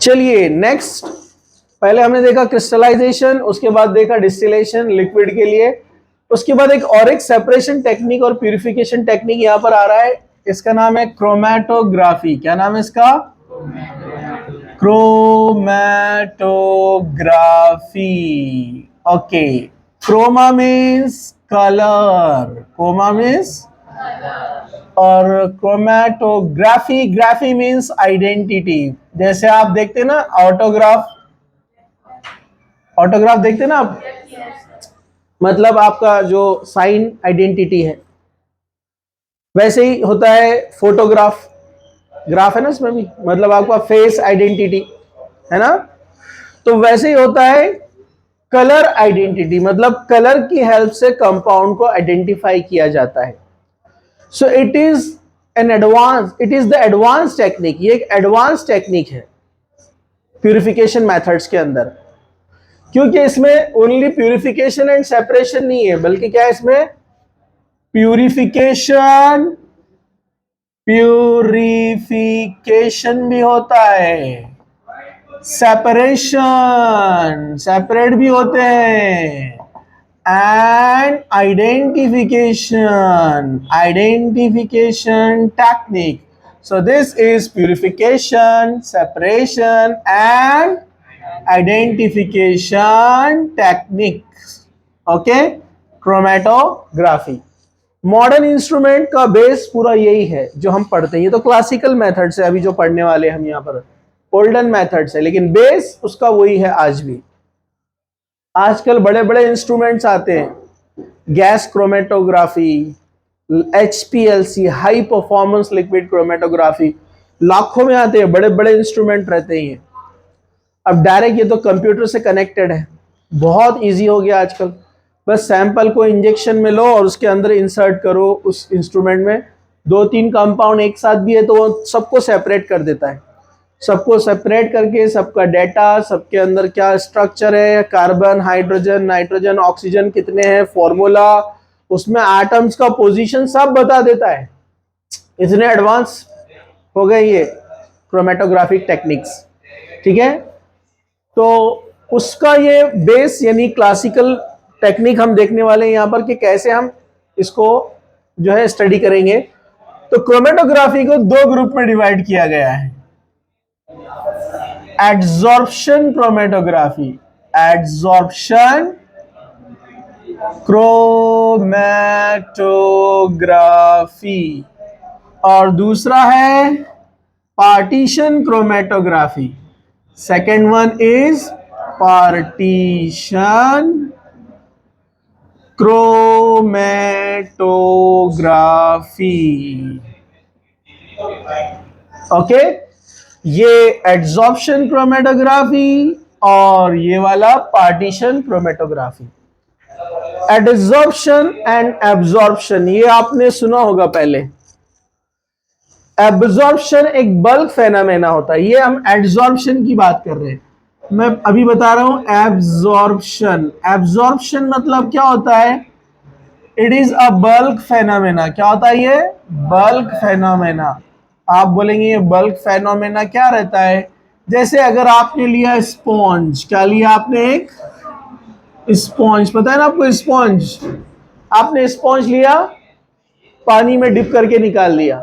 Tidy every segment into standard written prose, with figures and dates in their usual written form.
चलिए नेक्स्ट, पहले हमने देखा क्रिस्टलाइजेशन, उसके बाद देखा डिस्टिलेशन लिक्विड के लिए, उसके बाद एक सेपरेशन टेक्निक और प्यूरिफिकेशन टेक्निक यहां पर आ रहा है, इसका नाम है क्रोमैटोग्राफी। क्या नाम है इसका? Chromatography. Okay, chroma means colour, chroma means, और क्रोमैटोग्राफी, ग्राफी मीन्स आइडेंटिटी। जैसे आप देखते ना ऑटोग्राफ, ऑटोग्राफ देखते ना आप, मतलब आपका जो साइन आइडेंटिटी है, वैसे ही होता है फोटोग्राफ, ग्राफ है ना इसमें भी, मतलब आपका फेस आइडेंटिटी है ना, तो वैसे ही होता है कलर आइडेंटिटी, मतलब कलर की हेल्प से कंपाउंड को आइडेंटिफाई किया जाता है। So it is the advance technique, ये एक एडवांस टेक्निक है प्यूरिफिकेशन मेथड्स के अंदर, क्योंकि इसमें ओनली प्यूरिफिकेशन एंड सेपरेशन नहीं है, बल्कि क्या है इसमें, प्यूरिफिकेशन भी होता है, सेपरेशन, सेपरेट भी होते हैं, and identification technique. So this is purification, separation and identification techniques. Okay, chromatography। Modern instrument का बेस पूरा यही है जो हम पढ़ते हैं, ये तो क्लासिकल मेथड से अभी जो पढ़ने वाले हम यहाँ पर ओल्डन मेथड से, लेकिन बेस उसका वही है आज भी। आजकल बड़े बड़े इंस्ट्रूमेंट्स आते हैं, gas chromatography, HPLC high performance liquid chromatography, लाखों में आते हैं, बड़े बड़े इंस्ट्रूमेंट रहते हैं। अब डायरेक्ट ये तो कंप्यूटर से कनेक्टेड है, बहुत इजी हो गया आजकल, बस सैंपल को इंजेक्शन में लो और उसके अंदर इंसर्ट करो उस इंस्ट्रूमेंट में, 2-3 कंपाउंड एक साथ भी है तो वो सबको सेपरेट कर देता है, सबको सेपरेट करके सबका डेटा, सबके अंदर क्या स्ट्रक्चर है, कार्बन, हाइड्रोजन, नाइट्रोजन, ऑक्सीजन कितने हैं, फॉर्मूला, उसमें एटम्स का पोजीशन सब बता देता है। इतने एडवांस हो गए ये क्रोमेटोग्राफिक टेक्निक्स, ठीक है। तो उसका ये बेस यानी क्लासिकल टेक्निक हम देखने वाले हैं यहाँ पर कि कैसे हम इसको जो है स्टडी करेंगे। तो क्रोमेटोग्राफी को 2 ग्रुप में डिवाइड किया गया है, एडजॉर्प्शन क्रोमेटोग्राफी, एडजॉर्प्शन क्रोमेटोग्राफी, और दूसरा है partition chromatography. Second one is partition chromatography. Okay, ये एडजॉर्प्शन क्रोमेटोग्राफी और ये वाला partition chromatography. Adsorption and absorption, ये आपने सुना होगा पहले। एब्जॉर्प्शन एक बल्क फेनोमेना होता है, ये हम एडजॉर्प्शन की बात कर रहे हैं, मैं अभी बता रहा हूं एब्जॉर्प्शन। एब्जॉर्प्शन मतलब क्या होता है, it is a bulk phenomena. क्या होता है ये? Bulk phenomena. आप बोलेंगे ये बल्क फेनोमेना क्या रहता है? जैसे अगर आपने लिया स्पॉन्ज, क्या लिया आपने? एक स्पॉन्ज, पता है ना आपको स्पॉन्ज, आपने स्पॉन्ज लिया, पानी में डिप करके निकाल लिया,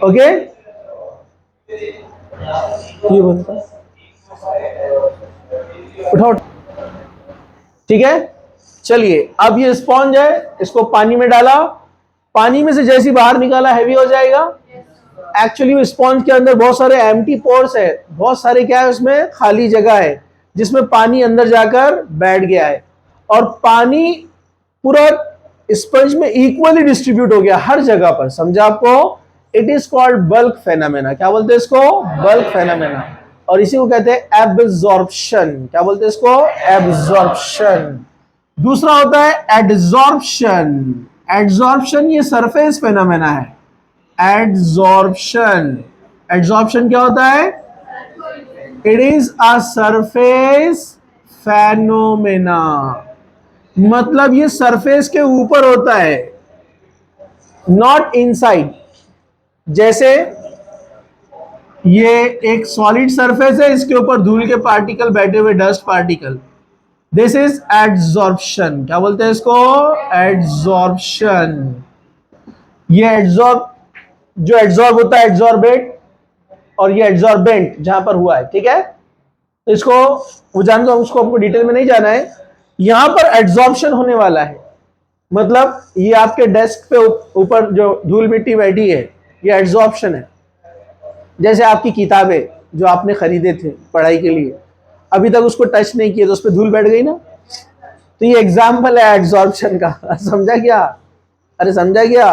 ओके, ये बनता उठाओ, ठीक है। चलिए, अब ये स्पॉन्ज है, इसको पानी में डाला, पानी में से जैसे बाहर निकाला हैवी हो जाएगा। एक्चुअली स्पॉन्ज के अंदर बहुत सारे एम्प्टी पोर्स है, बहुत सारे क्या है उसमें खाली जगह है जिसमें पानी अंदर जाकर बैठ गया है, और पानी पूरा स्पंज में इक्वली डिस्ट्रीब्यूट हो गया हर जगह पर, समझा आपको? It is called bulk phenomena. क्या बोलते हैं इसको? Bulk phenomena. और इसी को कहते हैं एब्जॉर्प्शन। क्या बोलते हैं इसको? एब्जॉर्प्शन। दूसरा होता है एडजॉर्प्शन। एडजॉर्प्शन ये सरफेस फेनोमेना है। एडजॉर्प्शन, एडजॉर्प्शन क्या होता है? It is a surface phenomena, मतलब ये सरफेस के ऊपर होता है, नॉट इनसाइड। जैसे ये एक सॉलिड सरफेस है, इसके ऊपर धूल के पार्टिकल बैठे हुए, dust particle. This is adsorption. क्या बोलते हैं इसको? एड्सॉर्प्शन। ये एड्सॉर्ब, जो एड्सॉर्ब होता है एड्सॉर्बेट, और ये एड्सॉर्बेंट जहां पर हुआ है, ठीक है। तो इसको वो जान दो, उसको हमको डिटेल में नहीं जाना है। यहां पर एड्सॉर्प्शन होने वाला है, मतलब ये आपके डेस्क पे ऊपर जो धूल मिट्टी बैठी है, ये एड्सॉर्प्शन है। जैसे आपकी किताबें जो आपने खरीदे थे पढ़ाई के लिए, अभी तक उसको टच नहीं किया तो उस पर धूल बैठ गई ना, तो ये एग्जाम्पल है एड्सॉर्प्शन का। समझा क्या? अरे समझा क्या?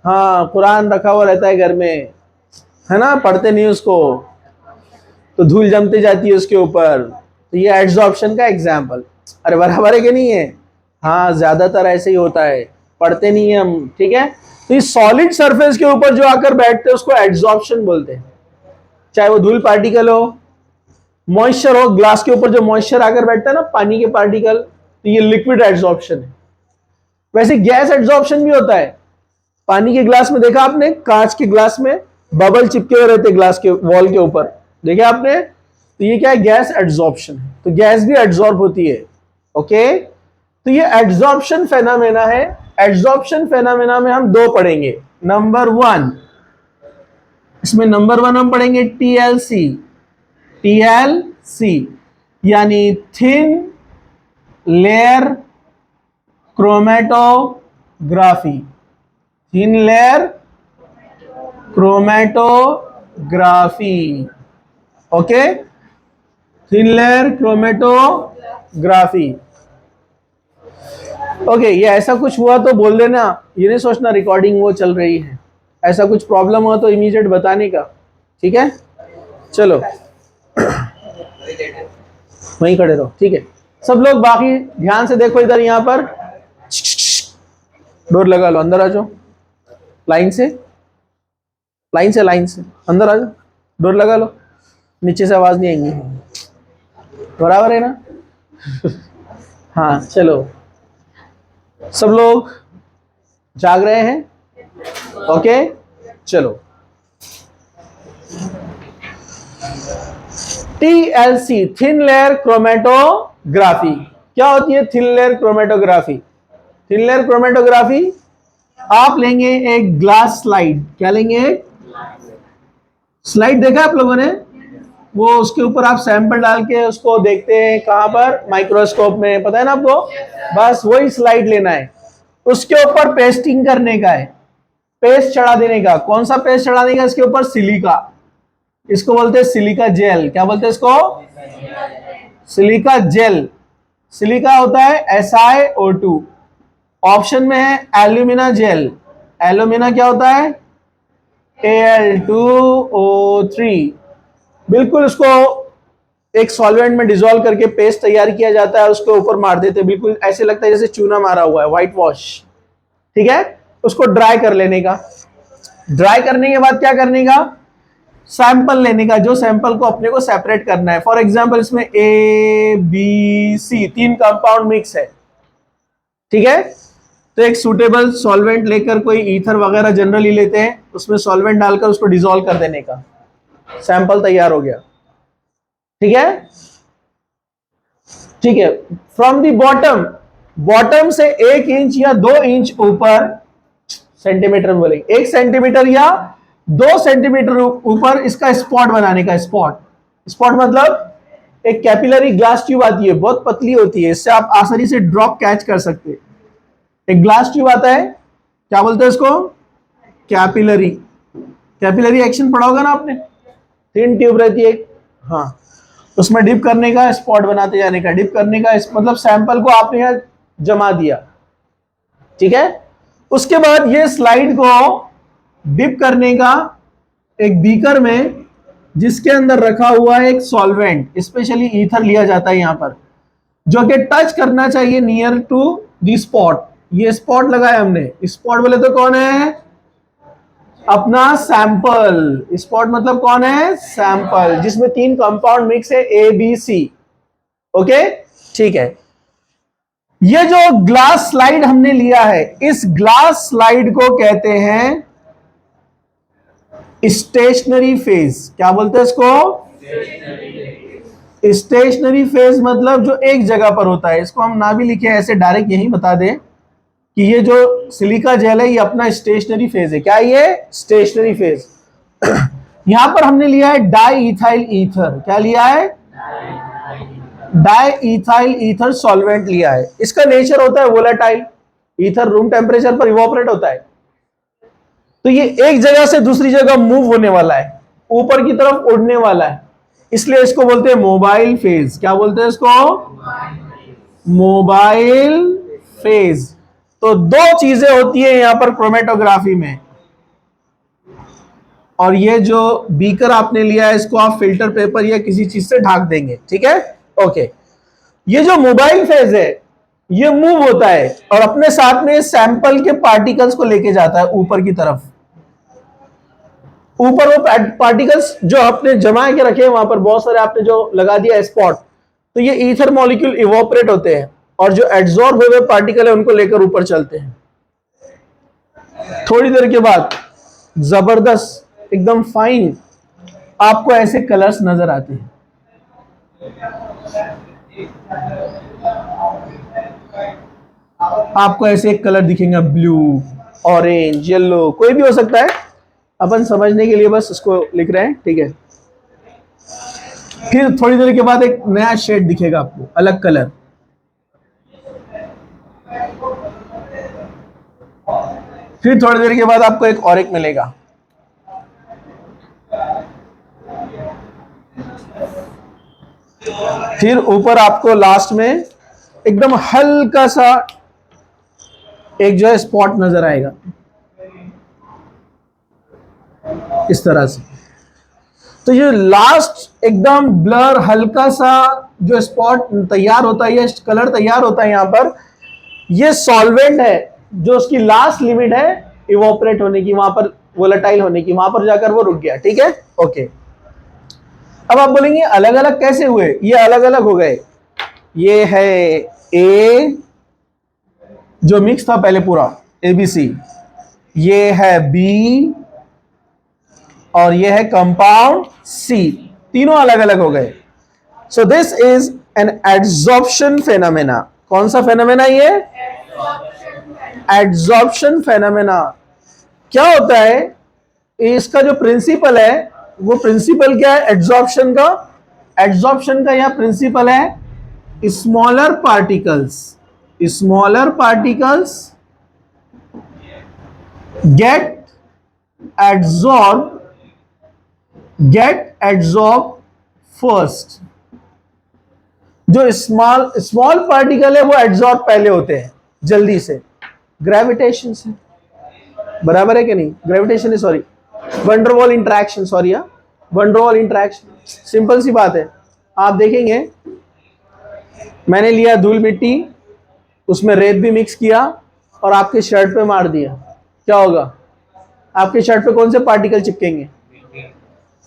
हाँ, कुरान रखा हुआ रहता है घर में, है ना, पढ़ते नहीं उसको, तो धूल जमती जाती है उसके ऊपर, तो ये एड्सॉर्प्शन का एग्जाम्पल। अरे बराबर है कि नहीं है? हाँ, ज्यादातर ऐसे ही होता है, पढ़ते नहीं है हम, ठीक है। तो इस सॉलिड सरफेस के ऊपर जो आकर बैठते हैं उसको एड्सॉर्प्शन बोलते हैं, चाहे वो धूल पार्टिकल हो, मॉइस्चर हो, ग्लास के ऊपर जो मॉइस्चर आकर बैठता है ना, पानी के पार्टिकल, तो ये लिक्विड एड्सॉर्प्शन है। वैसे गैस एड्सॉर्प्शन भी होता है। पानी के ग्लास में देखा आपने, कांच के ग्लास में बबल चिपके हुए रहते ग्लास के वॉल के ऊपर, देखे आपने? तो ये क्या है? गैस एड्सॉर्प्शन है। तो गैस भी एड्सॉर्ब होती है, ओके। तो ये एड्सॉर्प्शन फेनोमेना है। एड्सॉर्प्शन फेनोमेना में हम दो पढ़ेंगे। नंबर वन, इसमें नंबर वन हम पढ़ेंगे टीएलसी। टीएलसी यानी thin layer chromatography. Thin layer chromatography, okay. Thin layer chromatography, okay. ये ऐसा कुछ हुआ तो बोल देना, ये नहीं सोचना रिकॉर्डिंग वो चल रही है। ऐसा कुछ प्रॉब्लम हो तो इमीडिएट बताने का, ठीक है। चलो वहीं खड़े रहो, ठीक है। सब लोग बाकी ध्यान से देखो इधर, यहां पर डोर लगा लो, अंदर आ जाओ, लाइन से लाइन से लाइन से अंदर आ जाओ, डोर लगा लो, नीचे से आवाज नहीं आएंगी, बराबर है ना? हाँ चलो, सब लोग जाग रहे हैं, ओके। चलो, टीएलसी थिन लेयर क्रोमेटोग्राफी। क्या होती है thin layer chromatography? Thin layer chromatography, आप लेंगे एक ग्लास स्लाइड। क्या लेंगे? स्लाइड देखा आप लोगों ने? वो उसके ऊपर आप सैंपल डाल के उसको देखते हैं कहां पर? माइक्रोस्कोप में, पता है ना आपको? बस वही स्लाइड लेना है, उसके ऊपर पेस्टिंग करने का है, पेस्ट चढ़ा देने का। कौन सा पेस्ट चढ़ाने का? इसके ऊपर सिलिका, इसको बोलते हैं सिलिका जेल। क्या बोलते हैं इसको? Silica gel. सिलिका होता है SiO2। ऑप्शन में है एल्यूमिना जेल। एल्यूमिना क्या होता है? Al2O3। बिल्कुल उसको एक सॉल्वेंट में डिसॉल्व करके पेस्ट तैयार किया जाता है, उसके ऊपर मार देते हैं, बिल्कुल ऐसे लगता है जैसे चूना मारा हुआ है, व्हाइट वॉश, ठीक है। उसको ड्राई कर लेने का। ड्राई करने के बाद क्या करने का? सैंपल लेने का, जो सैंपल को अपने को सेपरेट करना है। फॉर एग्जांपल इसमें ABC 3 कंपाउंड मिक्स है, ठीक है। तो एक सूटेबल सॉल्वेंट लेकर, कोई ईथर वगैरह जनरली लेते हैं, उसमें सॉल्वेंट डालकर उसको डिसॉल्व कर देने का, सैंपल तैयार हो गया, ठीक है। ठीक है, फ्रॉम द बॉटम, बॉटम से 1 इंच या 2 इंच ऊपर, सेंटीमीटर बोलेंगे, 1 सेंटीमीटर या 2 सेंटीमीटर ऊपर इसका स्पॉट बनाने का। स्पॉट, स्पॉट मतलब एक कैपिलरी ग्लास ट्यूब आती है, बहुत पतली होती है, इससे आप आसानी से ड्रॉप कैच कर सकते हैं। एक ग्लास ट्यूब आता है, क्या बोलते हैं इसको? कैपिलरी। कैपिलरी एक्शन पढ़ा होगा ना आपने, 3 ट्यूब रहती है, हाँ, उसमें डिप करने का, स्पॉट बनाते जाने का, डिप करने का, मतलब सैंपल को आपने यहां जमा दिया, ठीक है। उसके बाद ये स्लाइड को डिप करने का एक बीकर में, जिसके अंदर रखा हुआ है एक सॉल्वेंट, स्पेशली ईथर लिया जाता है यहां पर, जो कि टच करना चाहिए नियर टू दी स्पॉट। ये स्पॉट लगाया हमने, स्पॉट बोले तो कौन है? अपना सैंपल। स्पॉट मतलब कौन है? सैंपल, जिसमें 3 कंपाउंड मिक्स है, ABC, ओके, ठीक है। ये जो ग्लास स्लाइड हमने लिया है, इस ग्लास स्लाइड को कहते हैं स्टेशनरी फेज, क्या बोलते हैं इसको? स्टेशनरी फेज मतलब जो एक जगह पर होता है। इसको हम ना भी लिखे ऐसे डायरेक्ट यही बता दें कि ये जो सिलिका जेल है ये अपना स्टेशनरी फेज है। क्या ये? Stationary phase. यहां पर हमने लिया है डाई इथाइल ईथर। क्या लिया है? डाई इथाइल ईथर सॉल्वेंट लिया है। इसका नेचर होता है वोलेटाइल। ईथर रूम टेम्परेचर पर इवोपरेट होता है, तो ये एक जगह से दूसरी जगह मूव होने वाला है, ऊपर की तरफ उड़ने वाला है, इसलिए इसको बोलते हैं मोबाइल फेज। क्या बोलते हैं इसको? Mobile phase. तो दो चीजें होती है यहां पर क्रोमेटोग्राफी में। और ये जो बीकर आपने लिया है इसको आप फिल्टर पेपर या किसी चीज से ढक देंगे, ठीक है? ओके। ये जो मोबाइल फेज है ये मूव होता है और अपने साथ में सैंपल के पार्टिकल्स को लेके जाता है ऊपर की तरफ। ऊपर वो पार्टिकल्स जो आपने जमा के रखे हैं वहां पर बहुत सारे आपने जो लगा दिया स्पॉट, तो ये ईथर मॉलिक्यूल इवोपरेट होते हैं और जो एड्सॉर्ब हुए पार्टिकल है उनको लेकर ऊपर चलते हैं। थोड़ी देर के बाद जबरदस्त एकदम फाइन आपको ऐसे कलर्स नजर आते हैं। आपको ऐसे एक कलर दिखेगा, ब्लू, ऑरेंज, येलो, कोई भी हो सकता है। अपन समझने के लिए बस इसको लिख रहे हैं, ठीक है? फिर थोड़ी देर के बाद एक नया शेड दिखेगा आपको, अलग कलर। फिर थोड़ी देर के बाद आपको एक और एक मिलेगा। फिर ऊपर आपको लास्ट में एकदम हल्का सा एक जो है स्पॉट नजर आएगा इस तरह से। तो ये लास्ट एकदम ब्लर हल्का सा जो स्पॉट तैयार होता है, ये कलर तैयार होता है यहां पर, ये सॉल्वेंट है जो उसकी लास्ट लिमिट है इवोपरेट होने की, वहां पर वोलेटाइल होने की, वहां पर जाकर वो रुक गया, ठीक है? ओके। अब आप बोलेंगे अलग अलग कैसे हुए? ये अलग अलग हो गए। ये है ए जो मिक्स था पहले पूरा एबीसी, ये है बी और ये है कंपाउंड सी, तीनों अलग अलग हो गए। So this is an adsorption phenomena. कौन सा फेनोमेना ये? Adsorption phenomena. क्या होता है इसका जो प्रिंसिपल है, वो प्रिंसिपल क्या है एड्सॉर्प्शन का? एड्सॉर्प्शन का यह प्रिंसिपल है smaller particles get adsorb first. जो स्मॉल पार्टिकल है वो एड्सॉर्ब पहले होते हैं जल्दी से, ग्रेविटेशन से। बराबर है कि नहीं? Gravitation sorry van der Waals interaction, sorry van der Waals interaction. Simple सी बात है। आप देखेंगे मैंने लिया धूल मिट्टी, उसमें रेत भी मिक्स किया और आपके शर्ट पे मार दिया, क्या होगा? आपके शर्ट पे कौन से पार्टिकल चिपकेंगे?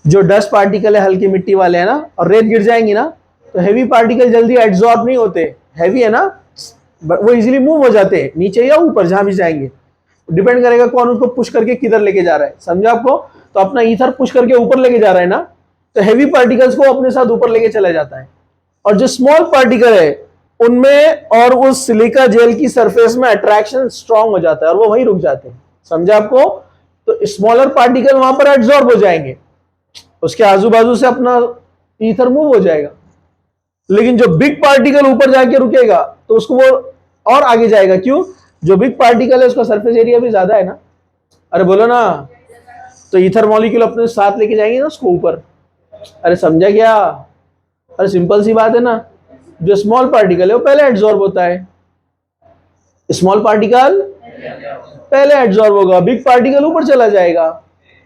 जो डस्ट पार्टिकल है, हल्की मिट्टी वाले है ना, और रेत गिर जाएंगी ना, तो हेवी पार्टिकल जल्दी एब्जॉर्ब नहीं होते, हैवी है ना, वो इजीली मूव हो जाते हैं नीचे या ऊपर, जहां भी जाएंगे। डिपेंड करेगा कौन उसको पुश करके किधर लेके जा रहा है, समझा आपको? तो अपना ईथर पुश करके ऊपर लेके जा रहा है ना, तो हेवी पार्टिकल्स को अपने साथ ऊपर लेके चला जाता है। और जो स्मॉल पार्टिकल है उनमें और उस सिलिका जेल की सरफेस में अट्रैक्शन स्ट्रांग हो जाता है और वो वहीं रुक जाते हैं, समझा आपको? तो स्मॉलर पार्टिकल वहां पर एब्जॉर्ब हो जाएंगे, उसके आजू बाजू से अपना ईथर मूव हो जाएगा। लेकिन जो बिग पार्टिकल ऊपर जाके रुकेगा तो उसको वो और आगे जाएगा। क्यों? जो बिग पार्टिकल है उसका सरफेस एरिया भी ज्यादा है ना, अरे बोलो ना, तो ईथर मॉलिक्यूल अपने साथ लेके जाएंगे ना उसको ऊपर। अरे समझा क्या? अरे सिंपल सी बात है ना, जो स्मॉल पार्टिकल है वो पहले एब्जॉर्ब होता है, स्मॉल पार्टिकल पहले एब्जॉर्ब होगा, बिग पार्टिकल ऊपर चला जाएगा।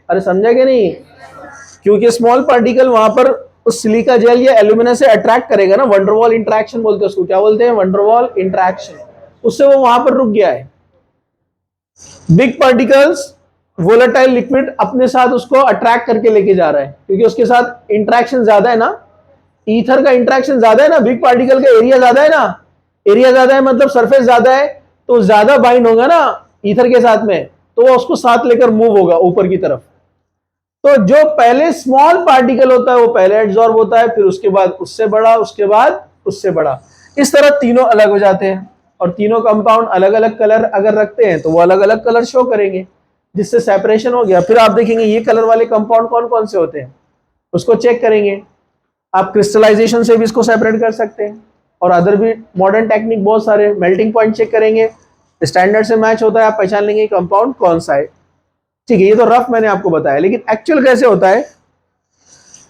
अरे समझा क्या नहीं? क्योंकि स्मॉल पार्टिकल वहां पर उस सिलिका जेल या एल्यूमिना से अट्रैक्ट करेगा ना, वंडरवॉल इंटरेक्शन बोलते हैं उसको। क्या बोलते हैं? Van der Waals interaction. उससे वो वहां पर रुक गया है। बिग पार्टिकल्स वोलेटाइल लिक्विड अपने साथ उसको अट्रैक्ट करके लेके जा रहा है, क्योंकि उसके साथ इंटरेक्शन ज्यादा है ना, ईथर का इंटरेक्शन ज्यादा है ना, बिग पार्टिकल का एरिया ज्यादा है ना, एरिया ज्यादा है मतलब सरफेस ज्यादा है, तो ज्यादा बाइंड होगा ना ईथर के साथ में, तो वो उसको साथ लेकर मूव होगा ऊपर की तरफ। तो जो पहले स्मॉल पार्टिकल होता है वो पहले एड्सॉर्ब होता है, फिर उसके बाद उससे बड़ा, उसके बाद उससे बड़ा, इस तरह तीनों अलग हो जाते हैं। और तीनों कंपाउंड अलग अलग कलर अगर रखते हैं तो वो अलग अलग कलर शो करेंगे, जिससे सेपरेशन हो गया। फिर आप देखेंगे ये कलर वाले कंपाउंड कौन कौन से होते हैं, उसको चेक करेंगे। आप क्रिस्टलाइजेशन से भी इसको सेपरेट कर सकते हैं, और अदर भी मॉडर्न टेक्निक बहुत सारे, मेल्टिंग पॉइंट चेक करेंगे, स्टैंडर्ड से मैच होता है, आप पहचान लेंगे कंपाउंड कौन सा है। ठीक है, ये तो रफ मैंने आपको बताया, लेकिन एक्चुअल कैसे होता है।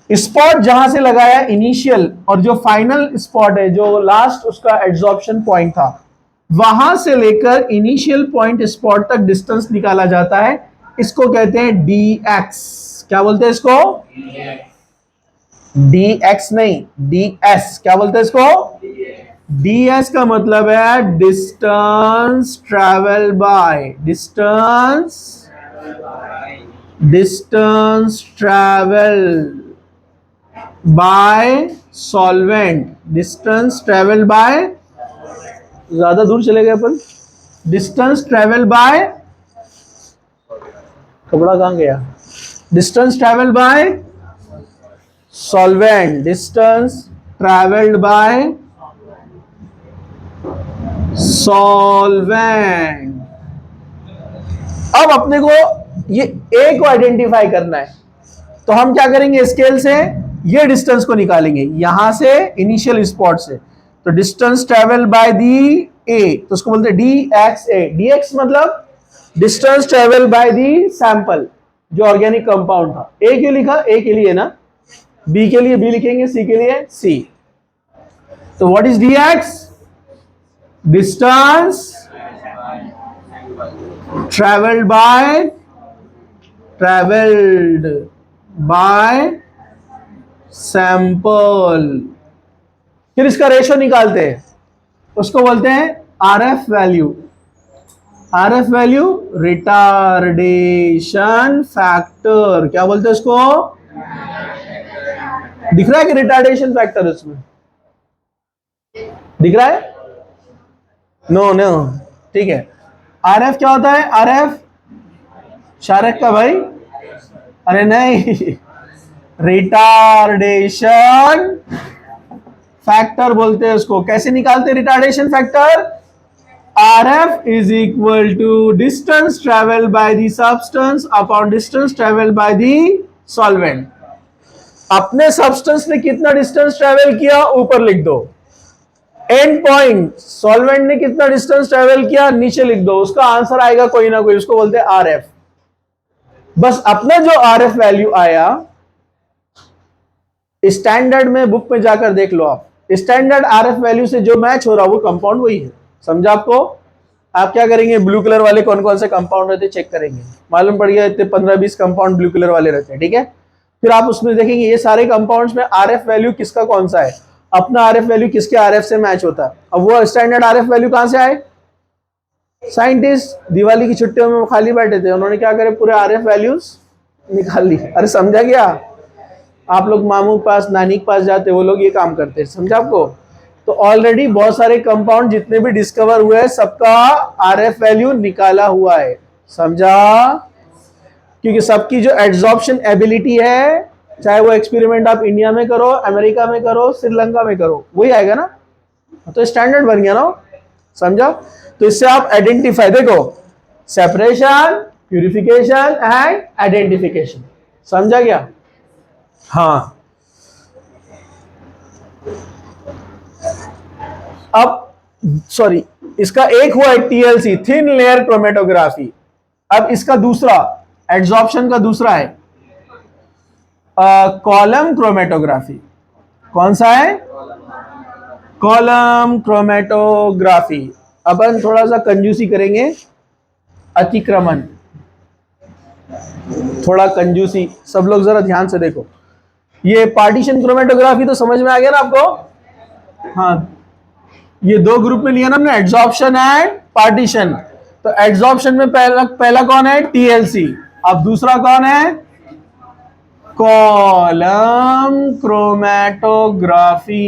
स्पॉट जहां से लगाया इनिशियल, और जो फाइनल स्पॉट है, जो लास्ट उसका एड्सॉर्प्शन पॉइंट था, वहां से लेकर इनिशियल पॉइंट स्पॉट तक डिस्टेंस निकाला जाता है, इसको कहते हैं dx। क्या बोलते हैं इसको? dx नहीं, ds। क्या बोलते हैं इसको? ds का मतलब है distance travel bye, distance travel bye solvent, distance travel bye, ज्यादा दूर चले गए अपन, डिस्टेंस ट्रेवल बाय, कपड़ा कहां गया, distance travel bye solvent, distance travelled by solvent. अब अपने को ये ए को आइडेंटिफाई करना है, तो हम क्या करेंगे, स्केल से ये डिस्टेंस को निकालेंगे, यहां से इनिशियल स्पॉट से। तो डिस्टेंस ट्रेवल बाय दी ए, तो उसको बोलते हैं dxa। dx मतलब distance travel by the sample, जो ऑर्गेनिक कंपाउंड था। ए क्यों लिखा? ए के लिए ना, बी के लिए बी लिखेंगे, सी के लिए सी। तो what is dx? Distance travelled by sample. फिर इसका रेशो निकालते हैं, उसको बोलते हैं RF value. RF value retardation factor. क्या बोलते हैं इसको? दिख रहा है कि रिटार्डेशन फैक्टर इसमें दिख रहा है? नो नो, ठीक है। आरएफ क्या होता है? आरएफ शारक का भाई, अरे नहीं, रिटार्डेशन फैक्टर बोलते हैं उसको। कैसे निकालते हैं retardation factor? RF is equal to distance traveled by the substance upon distance traveled by the solvent। अपने सब्सटेंस ने कितना डिस्टेंस ट्रेवल किया ऊपर लिख दो, एंड पॉइंट सॉल्वेंट ने कितना डिस्टेंस ट्रेवल किया नीचे लिख दो, उसका आंसर आएगा कोई ना कोई, उसको बोलते हैं RF। बस अपना जो RF वैल्यू आया, स्टैंडर्ड में बुक में जाकर देख लो आप, स्टैंडर्ड RF वैल्यू से जो मैच हो रहा वो कंपाउंड वही है। समझा आपको? आप क्या करेंगे, ब्लू कलर वाले कौन कौन से कंपाउंड रहते चेक करेंगे, मालूम पड़ गया इतने 15-20 कंपाउंड ब्लू कलर वाले रहते हैं, ठीक है। फिर आप उसमें देखेंगे ये सारे कंपाउंड्स में RF वैल्यू किसका कौन सा है, अपना RF वैल्यू किसके RF से मैच होता है। अब वो स्टैंडर्ड RF वैल्यू कहां से आए? साइंटिस्ट दिवाली की छुट्टियों में खाली बैठे थे, उन्होंने क्या करे, पूरे RF वैल्यूज निकाल ली। अरे समझा क्या? आप लोग मामू के पास नानी के पास जाते, वो लोग ये काम करते हैं। समझा आपको? तो ऑलरेडी बहुत सारे कंपाउंड जितने भी डिस्कवर हुए हैं सबका RF वैल्यू निकाला हुआ है। समझा? क्योंकि सबकी जो एड्सॉर्प्शन एबिलिटी है, चाहे वो एक्सपेरिमेंट आप इंडिया में करो, अमेरिका में करो, श्रीलंका में करो, वही आएगा ना। तो स्टैंडर्ड बन गया ना। समझा? तो इससे आप आइडेंटिफाई, देखो, सेपरेशन, प्यूरिफिकेशन एंड आइडेंटिफिकेशन। समझा क्या? हाँ। अब सॉरी, इसका एक हुआ है TLC, थिन लेयर क्रोमेटोग्राफी। अब इसका दूसरा एड्सॉर्प्शन का दूसरा है कॉलम क्रोमेटोग्राफी। कौन सा है? Column chromatography. अपन थोड़ा सा कंजूसी करेंगे, अतिक्रमण, थोड़ा कंजूसी। सब लोग जरा ध्यान से देखो, ये पार्टीशन क्रोमेटोग्राफी तो समझ में आ गया ना आपको? हाँ, ये दो ग्रुप में लिया ना हमने, एड्सॉर्प्शन एंड पार्टीशन। तो एड्सॉर्प्शन में पहला कौन है? TLC। अब दूसरा कौन है? Column chromatography.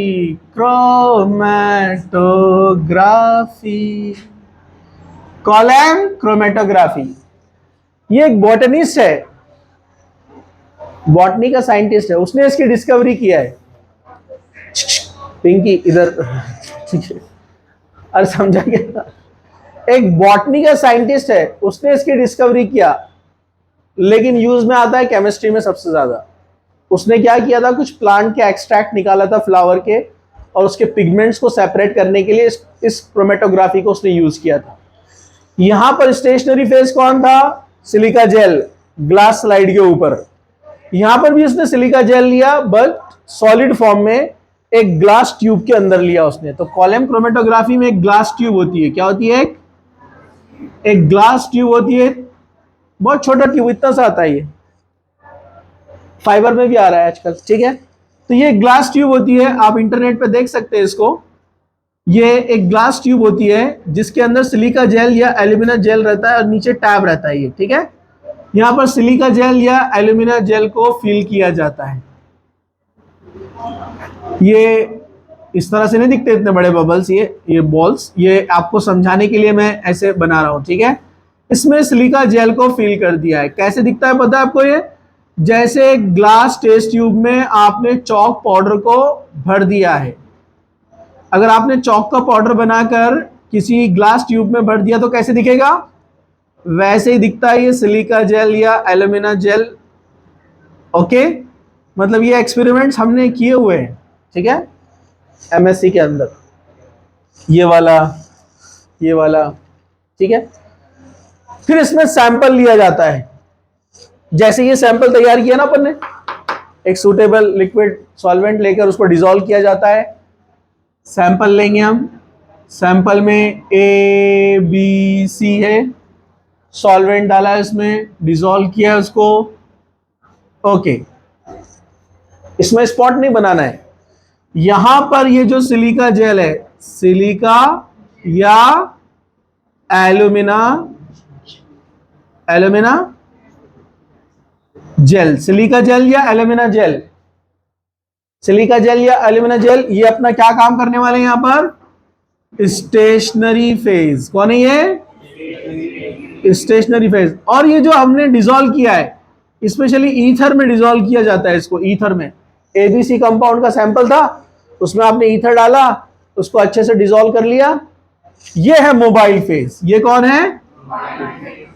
Column chromatography. ये एक बॉटनिस्ट है, बॉटनी का साइंटिस्ट है, उसने इसकी डिस्कवरी किया है। पिंकी इधर, ठीक है, अरे समझा क्या? एक बॉटनी का साइंटिस्ट है, उसने इसकी डिस्कवरी किया, लेकिन यूज में आता है केमिस्ट्री में सबसे ज्यादा। उसने क्या किया था, कुछ प्लांट के एक्सट्रैक्ट निकाला था फ्लावर के, और उसके पिगमेंट्स को सेपरेट करने के लिए इस क्रोमेटोग्राफी को उसने यूज किया था। यहां पर स्टेशनरी फेज कौन था? सिलिका जेल, ग्लास स्लाइड के ऊपर। यहां पर भी उसने सिलिका जेल लिया, बट सॉलिड फॉर्म में, एक ग्लास ट्यूब के अंदर लिया उसने। तो कॉलम क्रोमेटोग्राफी में एक ग्लास ट्यूब होती है। क्या होती है? एक ग्लास ट्यूब होती है, बहुत छोटा ट्यूब, इतना सा आता है, ये फाइबर में भी आ रहा है आजकल, ठीक है। तो ये ग्लास ट्यूब होती है, आप इंटरनेट पे देख सकते हैं इसको। ये एक ग्लास ट्यूब होती है जिसके अंदर सिलिका जेल या एल्यूमिना जेल रहता है और नीचे टैब रहता है, ये ठीक है। यहां पर सिलिका जेल या एल्यूमिना जेल को फिल किया जाता है। ये इस तरह से नहीं दिखते इतने बड़े बबल्स, ये बॉल्स, ये आपको समझाने के लिए मैं ऐसे बना रहा हूं, ठीक है। इसमें सिलिका जेल को फिल कर दिया है। कैसे दिखता है पता है आपको? ये जैसे ग्लास टेस्ट ट्यूब में आपने चॉक पाउडर को भर दिया है। अगर आपने चॉक का पाउडर बनाकर किसी ग्लास ट्यूब में भर दिया तो कैसे दिखेगा? वैसे ही दिखता है ये सिलिका जेल या एल्यूमिना जेल। ओके, मतलब ये एक्सपेरिमेंट्स हमने किए हुए हैं, ठीक है, एमएससी के अंदर, ये वाला, ये वाला, ठीक है। फिर इसमें सैंपल लिया जाता है। जैसे ये सैंपल तैयार किया ना अपन ने, एक सूटेबल लिक्विड सॉल्वेंट लेकर उसको डिसॉल्व किया जाता है। सैंपल लेंगे हम, सैंपल में ए बी सी है, सॉल्वेंट डाला है इसमें, डिसॉल्व किया उसको। ओके, इसमें स्पॉट नहीं बनाना है। यहां पर ये जो सिलिका जेल है, सिलिका या alumina, alumina gel, silica gel या एल्यूमिना जेल, सिलिका जेल या एल्यूमिना जेल, ये अपना क्या काम करने वाले हैं यहां पर? Stationary phase. कौन है ये? Stationary phase. और ये जो हमने डिसॉल्व किया है, स्पेशली ईथर में डिसॉल्व किया जाता है इसको, ईथर में। एबीसी कंपाउंड का सैंपल था, उसमें आपने ईथर डाला, उसको अच्छे से डिसॉल्व कर लिया। ये है मोबाइल फेज। ये कौन है?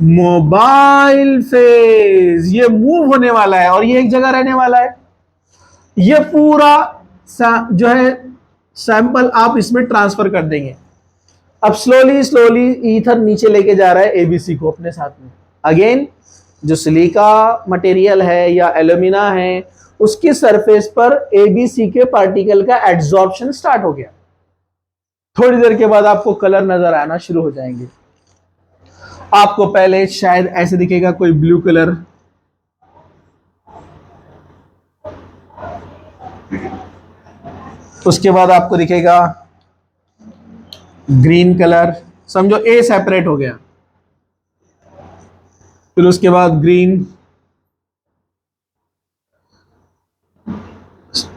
Mobile phase. ये मूव होने वाला है और ये एक जगह रहने वाला है। ये पूरा जो है सैंपल आप इसमें ट्रांसफर कर देंगे। अब स्लोली स्लोली ईथर नीचे लेके जा रहा है एबीसी को अपने साथ में। अगेन जो सिलिका मटेरियल है या एल्यूमिना है, उसके सरफेस पर एबीसी के पार्टिकल का एड्सॉर्प्शन स्टार्ट हो गया। थोड़ी देर के बाद आपको कलर नजर आना शुरू हो जाएंगे। आपको पहले शायद ऐसे दिखेगा कोई ब्लू कलर, उसके बाद आपको दिखेगा ग्रीन कलर, समझो ए सेपरेट हो गया। फिर उसके बाद ग्रीन,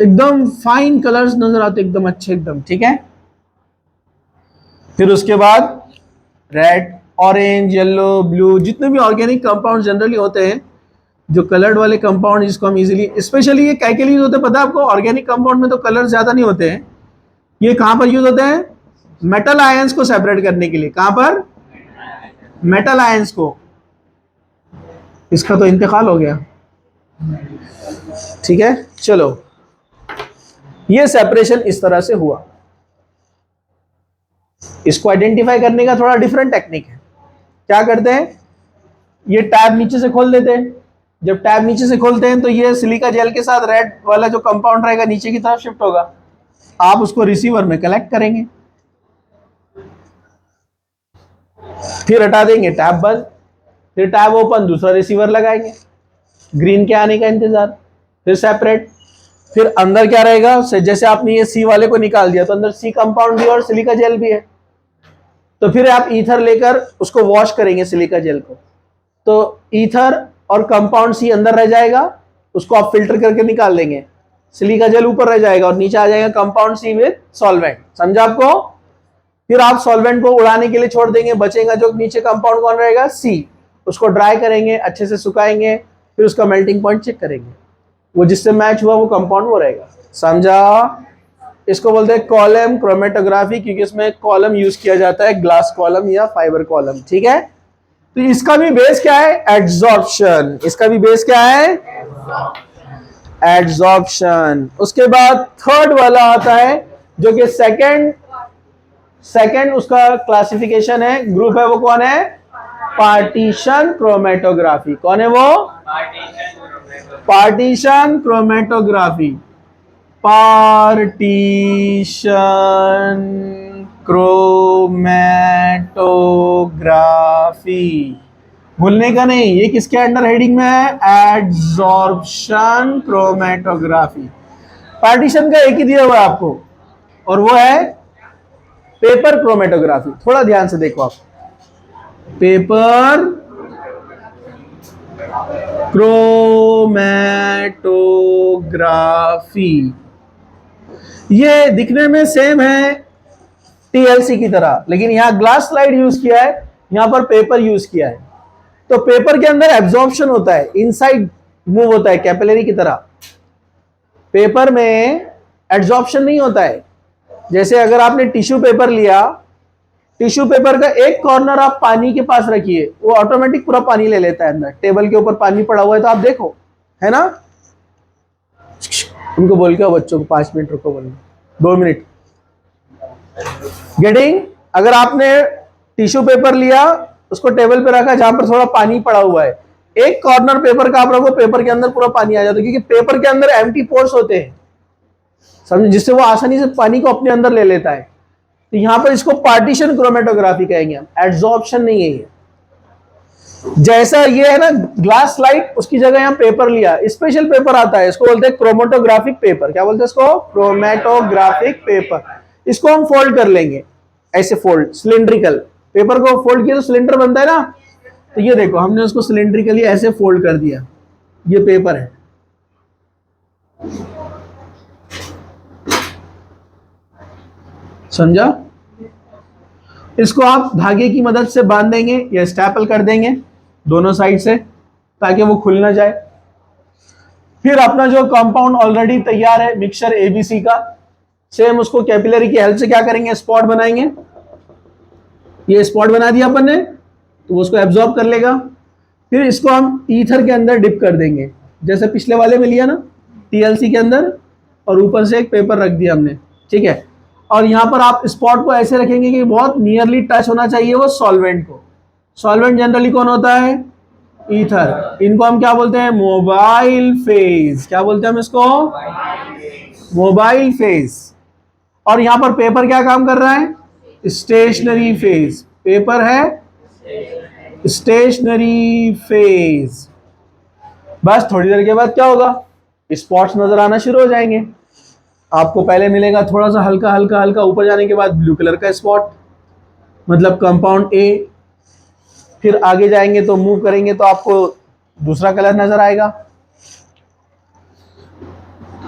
एकदम फाइन कलर्स नजर आते, एकदम अच्छे, एकदम ठीक है। फिर उसके बाद रेड, ऑरेंज, येलो, ब्लू, जितने भी ऑर्गेनिक कंपाउंड जनरली होते हैं, जो कलर्ड वाले कंपाउंड जिसको हम इजीली, स्पेशली ये क्या के लिए यूज होते हैं पता है आपको? ऑर्गेनिक कंपाउंड में तो कलर ज्यादा नहीं होते हैं। ये कहां पर यूज होते हैं? मेटल आयंस को सेपरेट करने के लिए। कहां पर? मेटल आयंस को। इसका तो इंतकाल हो गया, ठीक है। चलो, ये सेपरेशन इस तरह से हुआ। इसको आइडेंटिफाई करने का थोड़ा डिफरेंट टेक्निक है। क्या करते हैं? ये टैब नीचे से खोल देते हैं। जब टैब नीचे से खोलते हैं तो ये सिलिका जेल के साथ रेड वाला जो कंपाउंड रहेगा नीचे की तरफ शिफ्ट होगा। आप उसको रिसीवर में कलेक्ट करेंगे, फिर हटा देंगे, टैब बंद, फिर टैब ओपन, दूसरा रिसीवर लगाएंगे, ग्रीन के आने का इंतजार, फिर सेपरेट। फिर अंदर क्या रहेगा? जैसे आपने ये सी वाले को निकाल दिया तो अंदर सी कंपाउंड भी और सिलिका जेल भी है। तो फिर आप ईथर लेकर उसको वॉश करेंगे सिलिका जेल को, तो ईथर और कंपाउंड सी अंदर रह जाएगा, उसको आप फिल्टर करके निकाल देंगे, सिलिका जेल ऊपर रह जाएगा और नीचे आ जाएगा कंपाउंड सी विद सॉल्वेंट। समझा आपको? फिर आप सॉल्वेंट को उड़ाने के लिए छोड़ देंगे, बचेगा जो नीचे कंपाउंड कौन रहेगा? सी। उसको ड्राई करेंगे, अच्छे से सुखाएंगे, फिर उसका मेल्टिंग पॉइंट चेक करेंगे। वो जिससे मैच हुआ वो कंपाउंड वो रहेगा। समझा? इसको बोलते हैं कॉलम क्रोमेटोग्राफी, क्योंकि इसमें कॉलम यूज किया जाता है, ग्लास कॉलम या फाइबर कॉलम। ठीक है, तो इसका भी बेस क्या है? एड्सॉर्प्शन। इसका भी बेस क्या है? एड्सॉर्प्शन। उसके बाद थर्ड वाला आता है जो कि सेकंड उसका क्लासिफिकेशन है, ग्रुप है, वो कौन है? Partition chromatography. कौन है वो? Partition chromatography. पार्टीशन क्रोमेटोग्राफी, भूलने का नहीं। ये किसके अंडर हेडिंग में है? Adsorption chromatography. पार्टीशन का एक ही दिया हुआ है आपको, और वो है पेपर क्रोमेटोग्राफी। थोड़ा ध्यान से देखो आप, पेपर क्रोमेटोग्राफी। ये दिखने में सेम है टीएलसी की तरह, लेकिन यहां ग्लास स्लाइड यूज किया है, यहां पर पेपर यूज किया है। तो पेपर के अंदर एब्जॉर्प्शन होता है, इनसाइड मूव होता है कैपिलरी की तरह। पेपर में एब्जॉर्प्शन नहीं होता है। जैसे अगर आपने टिश्यू पेपर लिया, टिश्यू पेपर का एक कॉर्नर आप पानी के पास रखिए, वो ऑटोमेटिक पूरा पानी ले लेता है अंदर। टेबल के ऊपर पानी पड़ा हुआ है तो आप देखो, है ना? उनको बोल के बच्चों को 5 मिनट रुको, बोलिए 2 मिनट। गेटिंग? अगर आपने टिश्यू पेपर लिया, उसको टेबल पे रखा जहां पर थोड़ा पानी पड़ा हुआ है, एक कॉर्नर पेपर का आप रखो, पेपर के अंदर पूरा पानी आ जाता है, क्योंकि पेपर के अंदर एम्प्टी पोर्स होते हैं, समझे, जिससे वो आसानी से पानी को अपने अंदर ले लेता है। तो यहां पर इसको पार्टीशन क्रोमेटोग्राफी कहेंगे हम, एड्सॉर्प्शन नहीं है ये। जैसा ये है ना ग्लास स्लाइड, उसकी जगह यहां पेपर लिया, स्पेशल पेपर आता है, इसको बोलते हैं क्रोमेटोग्राफिक पेपर। क्या बोलते हैं इसको? Chromatographic paper. इसको हम फोल्ड कर लेंगे, ऐसे फोल्ड, सिलिंड्रिकल। पेपर को फोल्ड किया तो सिलेंडर बनता है ना, तो ये देखो हमने उसको सिलिंड्रिकली ऐसे फोल्ड कर दिया, ये पेपर है। समझा? इसको आप धागे की मदद से बांध देंगे या स्टैपल कर देंगे दोनों साइड से, ताकि वो खुल ना जाए। फिर अपना जो कंपाउंड ऑलरेडी तैयार है, मिक्सचर एबीसी का, सेम उसको कैपिलरी की हेल्प से क्या करेंगे? स्पॉट बनाएंगे। ये स्पॉट बना दिया अपन ने, तो वो उसको एब्जॉर्ब कर लेगा। फिर इसको हम ईथर के अंदर डिप कर देंगे, जैसे पिछले वाले में लिया ना टीएलसी के अंदर, और ऊपर से एक पेपर रख दिया हमने। ठीक है, और यहां पर आप स्पॉट को ऐसे रखेंगे कि बहुत नियरली टच होना चाहिए वो सॉल्वेंट को। सॉल्वेंट जनरली कौन होता है? ईथर। इनको हम क्या बोलते हैं? Mobile phase. क्या बोलते हैं हम इसको? Mobile phase. और यहां पर पेपर क्या काम कर रहा है? Stationary phase. पेपर है स्टेशनरी फेज। बस थोड़ी देर के बाद क्या होगा? स्पॉट्स नजर आना शुरू हो जाएंगे। आपको पहले मिलेगा थोड़ा सा हल्का हल्का हल्का, ऊपर जाने के बाद ब्लू कलर का स्पॉट, मतलब कंपाउंड ए। फिर आगे जाएंगे तो मूव करेंगे तो आपको दूसरा कलर नजर आएगा,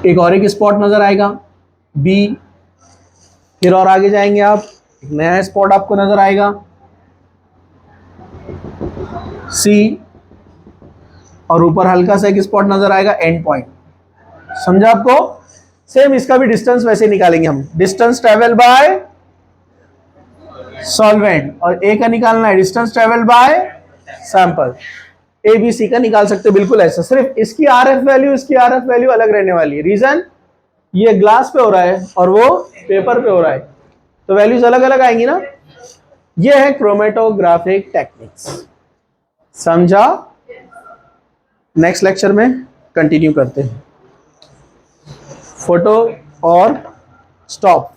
एक और एक स्पॉट नजर आएगा बी। फिर और आगे जाएंगे आप, एक नया स्पॉट आपको नजर आएगा सी, और ऊपर हल्का सा एक स्पॉट नजर आएगा एंड पॉइंट। समझा आपको? सेम इसका भी डिस्टेंस वैसे निकालेंगे हम, डिस्टेंस ट्रेवल बाय सॉल्वेंट, और ए का निकालना है distance travel by sample. A B C का निकाल सकते हो बिल्कुल ऐसा, सिर्फ इसकी आरएफ वैल्यू इसकी आरएफ वैल्यू अलग रहने वाली है। रीजन, ये ग्लास पे हो रहा है और वो पेपर पे हो रहा है, तो वैल्यूज अलग अलग आएंगी ना। ये है क्रोमेटोग्राफिक टेक्निक्स। समझा? नेक्स्ट लेक्चर में कंटिन्यू करते हैं। फोटो और स्टॉप।